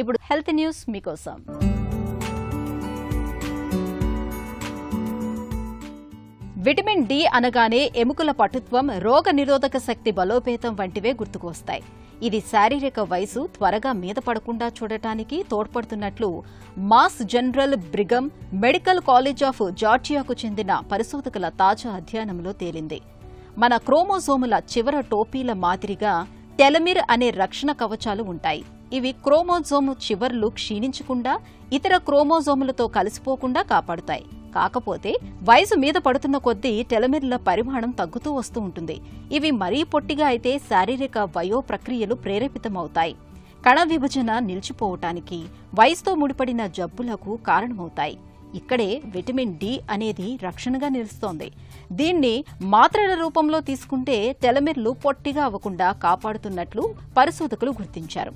ఇప్పుడు health news మీకోసం. Vitamin D అనగానే ఎముకల పటుత్వం, రోగ నిరోధక శక్తి బలోపేతం వంటివే గుర్తుకు వస్తాయి. ఇది శారీరక వయసు త్వరగా మీద పడకుండా చూడటానికి తోడ్పడుతున్నట్లు Mass General Brigham medical college of జార్జియాకు చెందిన పరిశోధకుల తాజా అధ్యయనంలో తేలింది. మన క్రోమోజోముల చివర టోపీల మాదిరిగా టెలమిర్ అనే రక్షణ కవచాలు ఉంటాయి. ఇవి క్రోమోజోము చివర్లు క్షీణించకుండా, ఇతర క్రోమోజోములతో కలిసిపోకుండా కాపాడుతాయి. కాకపోతే వయసు మీద పడుతున్న కొద్దీ టెలమిర్ల పరిమాణం తగ్గుతూ వస్తూ ఉంటుంది. ఇవి మరీ పొట్టిగా అయితే శారీరక వయో ప్రక్రియలు ప్రేరేపితమవుతాయి. కణ విభజన నిలిచిపోవటానికి, వయసుతో ముడిపడిన జబ్బులకు కారణమవుతాయి. ఇక్కడే విటమిన్ డి అనేది రక్షణగా నిలుస్తోంది. దీన్ని మాత్రల రూపంలో తీసుకుంటే టెలమిర్లు పొట్టిగా అవ్వకుండా కాపాడుతున్నట్లు పరిశోధకులు గుర్తించారు.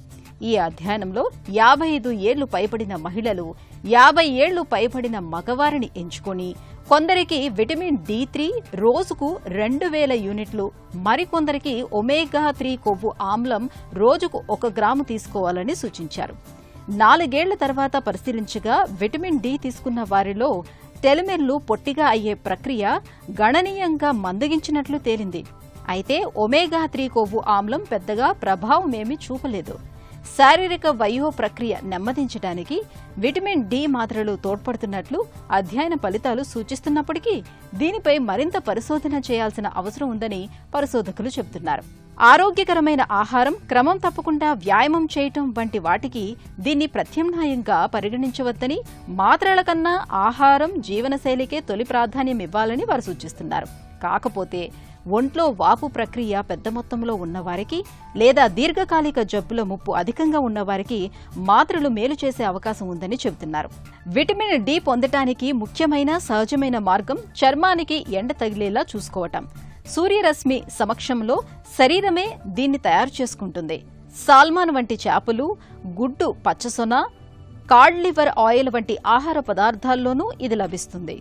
ఈ అధ్యయనంలో 55 ఏళ్లు పైబడిన మహిళలు, 50 ఏళ్లు పైబడిన మగవారిని ఎంచుకొని కొందరికి విటమిన్ డి3 రోజుకు 2000 యూనిట్లు, మరికొందరికి ఒమేగా-3 కొవ్వు ఆమ్లం రోజుకు 1 గ్రాము తీసుకోవాలని సూచించారు. 4 ఏళ్ల తర్వాత పరిశీలించగా విటమిన్ డి తీసుకున్న వారిలో టెలమిర్లు పొట్టిగా అయ్యే ప్రక్రియ గణనీయంగా మందగించినట్లు తేలింది. అయితే ఒమేగా-3 కొవ్వు ఆమ్లం పెద్దగా ప్రభావమేమీ చూపలేదు. శారీరక వయో ప్రక్రియ నెమ్మదించడానికి విటమిన్ డి మాత్రలు తోడ్పడుతున్నట్లు అధ్యయన ఫలితాలు సూచిస్తున్నప్పటికీ దీనిపై మరింత పరిశోధన చేయాల్సిన అవసరం ఉందని పరిశోధకులు చెబుతున్నారు. ఆరోగ్యకరమైన ఆహారం, క్రమం తప్పకుండా వ్యాయామం చేయటం వంటి వాటికి దీన్ని ప్రత్యామ్నాయంగా పరిగణించవద్దని, మాత్రల కన్నా ఆహారం, జీవనశైలికే తొలి ప్రాధాన్యం ఇవ్వాలని వారు సూచిస్తున్నారు. కాకపోతే ఒంట్లో వాపు ప్రక్రియ పెద్ద మొత్తంలో ఉన్నవారికి లేదా దీర్ఘకాలిక జబ్బుల ముప్పు అధికంగా ఉన్నవారికి మాత్రలు మేలు చేసే అవకాశం ఉందని చెబుతున్నారు. విటమిన్ డి పొందటానికి ముఖ్యమైన సహజమైన మార్గం చర్మానికి ఎండ తగిలేలా చూసుకోవటం. సూర్యరశ్మి సమక్షంలో శరీరమే దీన్ని తయారు చేసుకుంటుంది. సాల్మాన్ వంటి చేపలు, గుడ్డు, పచ్చసొన, కాడ్ లివర్ ఆయిల్ వంటి ఆహార పదార్థాల్లోనూ ఇది లభిస్తుంది.